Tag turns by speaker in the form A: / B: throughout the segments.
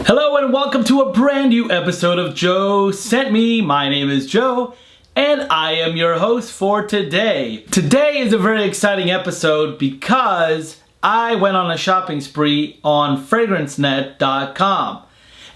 A: Hello and welcome to a brand new episode of Joe Sent Me. My name is Joe and I am your host for today. Today is a very exciting episode because I went on a shopping spree on Fragrancenet.com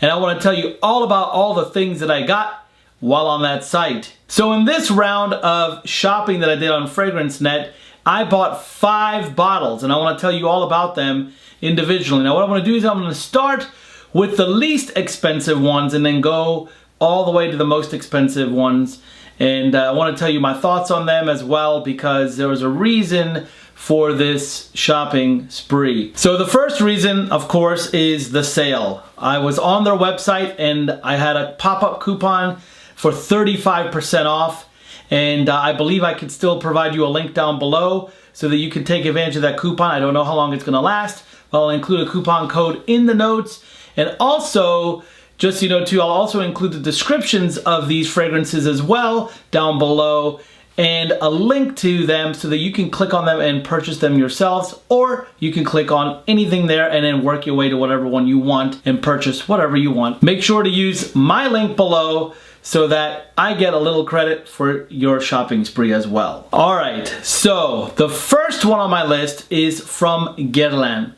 A: and I want to tell you all about all the things that I got while on that site. So in this round of shopping that I did on Fragrancenet, I bought 5 bottles and I want to tell you all about them individually. Now what I want to do is I'm going to start with the least expensive ones and then go all the way to the most expensive ones. And I want to tell you my thoughts on them as well because there was a reason for this shopping spree. So the first reason, of course, is the sale. I was on their website and I had a pop-up coupon for 35% off. And I believe I could still provide you a link down below so that you can take advantage of that coupon. I don't know how long it's going to last, but I'll include a coupon code in the notes. And also, just so you know too, I'll also include the descriptions of these fragrances as well down below and a link to them so that you can click on them and purchase them yourselves, or you can click on anything there and then work your way to whatever one you want and purchase whatever you want. Make sure to use my link below so that I get a little credit for your shopping spree as well. All right, so the first one on my list is from Guerlain.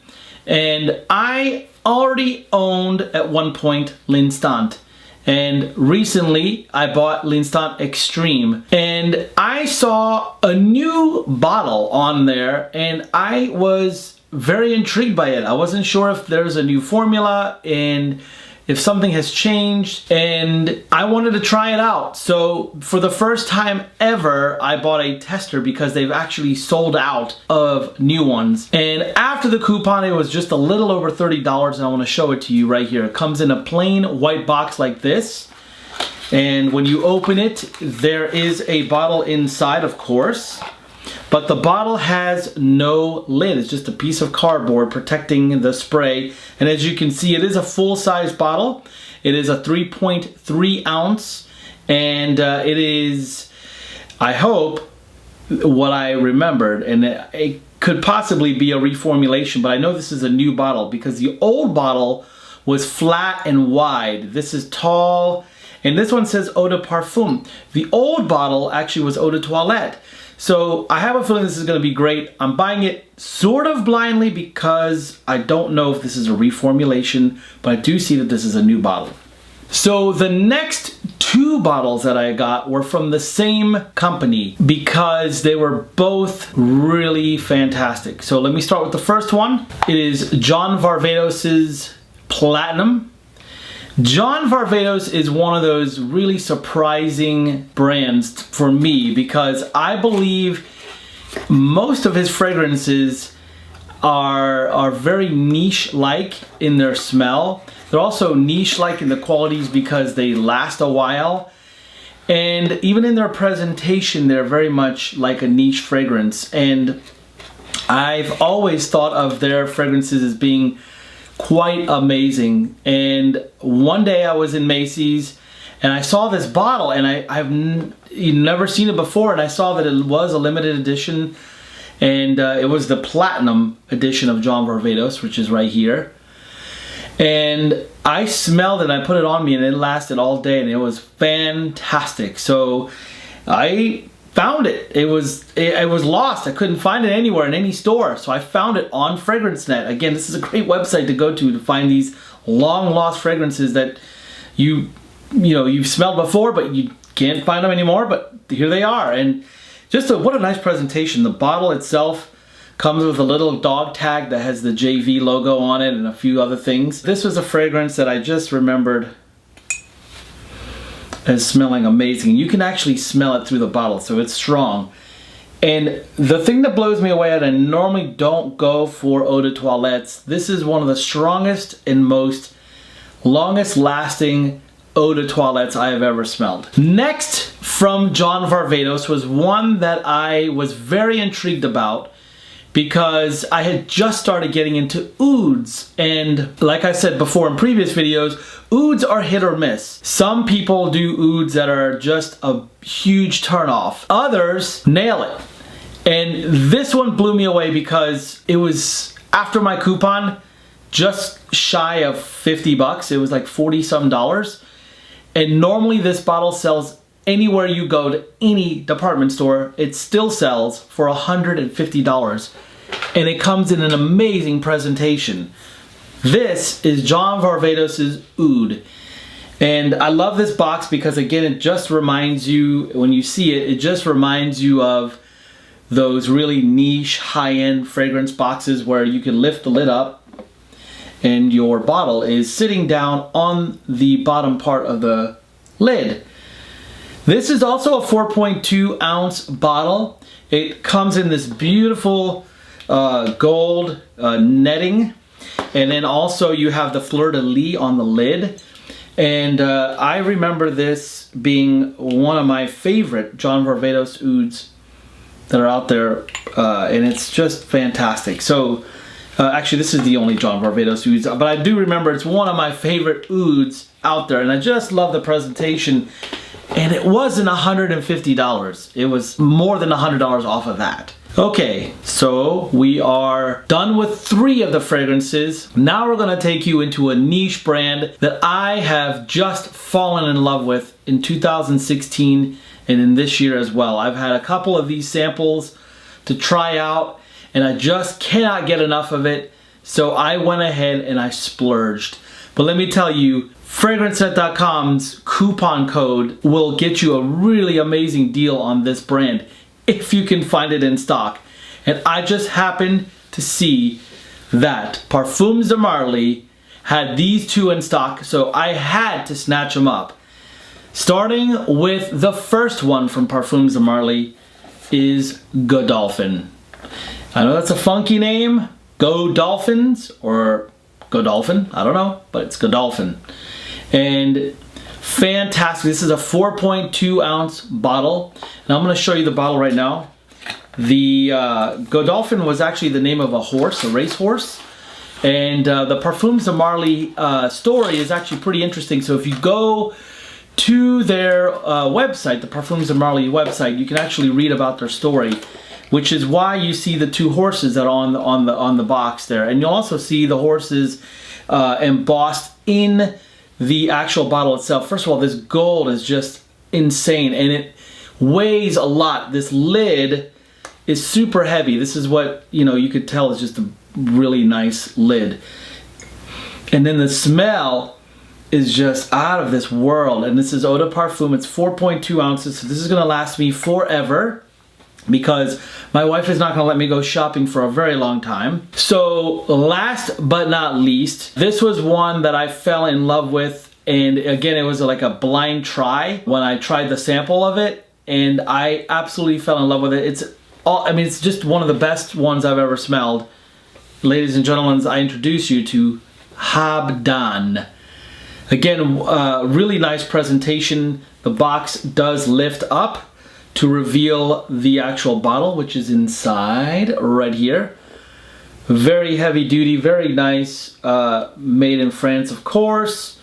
A: And I already owned at one point L'Instant. And recently I bought L'Instant Extreme. And I saw a new bottle on there and I was very intrigued by it. I wasn't sure if there's a new formula and if something has changed, and I wanted to try it out. So for the first time ever, I bought a tester because they've actually sold out of new ones. And after the coupon, it was just a little over $30, and I want to show it to you right here. It comes in a plain white box like this. And when you open it, there is a bottle inside, of course. But the bottle has no lid. It's just a piece of cardboard protecting the spray. And as you can see, it is a full-size bottle. It is a 3.3 ounce. And it is, I hope, what I remembered. And it could possibly be a reformulation, but I know this is a new bottle because the old bottle was flat and wide. This is tall. And this one says Eau de Parfum. The old bottle actually was Eau de Toilette. So I have a feeling this is going to be great. I'm buying it sort of blindly because I don't know if this is a reformulation, but I do see that this is a new bottle. So the next 2 bottles that I got were from the same company because they were both really fantastic. So let me start with the first one. It is John Varvatos' Platinum. John Varvatos is one of those really surprising brands for me because I believe most of his fragrances are very niche-like in their smell. They're also niche-like in the qualities because they last a while. And even in their presentation, they're very much like a niche fragrance. And I've always thought of their fragrances as being quite amazing. And one day I was in Macy's and I saw this bottle and I've never seen it before, and I saw that it was a limited edition and it was the Platinum edition of John Varvatos, which is right here. And I smelled it and I put it on me and it lasted all day and it was fantastic. So I found it. It was lost. I couldn't find it anywhere in any store. So I found it on Fragrancenet. Again, this is a great website to go to find these long lost fragrances that you've smelled before, but you can't find them anymore. But here they are. And just what a nice presentation. The bottle itself comes with a little dog tag that has the JV logo on it and a few other things. This was a fragrance that I just remembered is smelling amazing. You can actually smell it through the bottle, so it's strong. And the thing that blows me away, and I normally don't go for eau de toilettes, this is one of the strongest and most longest lasting eau de toilettes I have ever smelled. Next from John Varvatos was one that I was very intrigued about because I had just started getting into ouds. And like I said before in previous videos, ouds are hit or miss. Some people do ouds that are just a huge turnoff. Others nail it. And this one blew me away because it was after my coupon, just shy of 50 bucks. It was like 40 some dollars. And normally this bottle sells anywhere you go to any department store. It still sells for $150. And it comes in an amazing presentation. This is John Varvatos Oud. And I love this box because, again, it just reminds you, when you see it, it just reminds you of those really niche, high-end fragrance boxes where you can lift the lid up and your bottle is sitting down on the bottom part of the lid. This is also a 4.2 ounce bottle. It comes in this beautiful gold netting, and then also you have the fleur-de-lis on the lid. And I remember this being one of my favorite John Varvatos Ouds that are out there, and it's just fantastic. So actually this is the only John Varvatos Ouds, but I do remember it's one of my favorite Ouds out there, and I just love the presentation. And it wasn't $150. It was more than $100 off of that. Okay, so we are done with 3 of the fragrances. Now we're gonna take you into a niche brand that I have just fallen in love with in 2016 and in this year as well. I've had a couple of these samples to try out and I just cannot get enough of it. So I went ahead and I splurged. But let me tell you, Fragrancenet.com's coupon code will get you a really amazing deal on this brand if you can find it in stock. And I just happened to see that Parfums de Marly had these 2 in stock, so I had to snatch them up. Starting with the first one from Parfums de Marly is Godolphin. I know that's a funky name, Go Dolphins, or Godolphin, I don't know, but it's Godolphin. And fantastic. This is a 4.2 ounce bottle, and I'm going to show you the bottle right now. The Godolphin was actually the name of a horse, a racehorse, and the Parfums de Marly story is actually pretty interesting. So if you go to their website, the Parfums de Marly website, you can actually read about their story, which is why you see the 2 horses that are on the box there, and you'll also see the horses embossed in the actual bottle itself. First of all, this gold is just insane, and it weighs a lot. This lid is super heavy. This is what, you could tell is just a really nice lid. And then the smell is just out of this world. And this is Eau de Parfum. It's 4.2 ounces, so this is gonna last me forever, because my wife is not gonna let me go shopping for a very long time. So last but not least, this was one that I fell in love with, and again, it was like a blind try when I tried the sample of it, and I absolutely fell in love with it. It's just one of the best ones I've ever smelled. Ladies and gentlemen, I introduce you to Habdan. Again, really nice presentation. The box does lift up to reveal the actual bottle, which is inside right here. Very heavy duty, very nice, made in France, of course.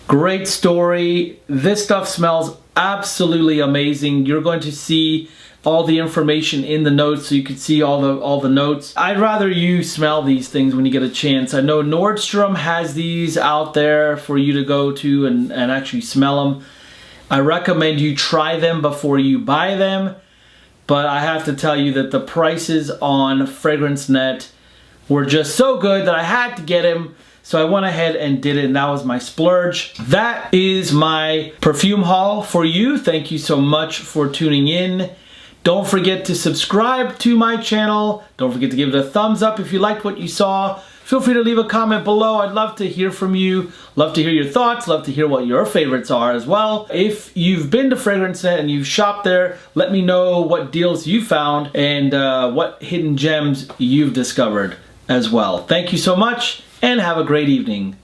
A: Great story. This stuff smells absolutely amazing. You're going to see all the information in the notes, so you can see all the notes. I'd rather you smell these things when you get a chance. I know Nordstrom has these out there for you to go to and actually smell them. I recommend you try them before you buy them, but I have to tell you that the prices on Fragrancenet were just so good that I had to get them, so I went ahead and did it, and that was my splurge. That is my perfume haul for you. Thank you so much for tuning in. Don't forget to subscribe to my channel. Don't forget to give it a thumbs up if you liked what you saw. Feel free to leave a comment below. I'd love to hear from you. Love to hear your thoughts. Love to hear what your favorites are as well. If you've been to Fragrancenet and you've shopped there, let me know what deals you found and what hidden gems you've discovered as well. Thank you so much and have a great evening.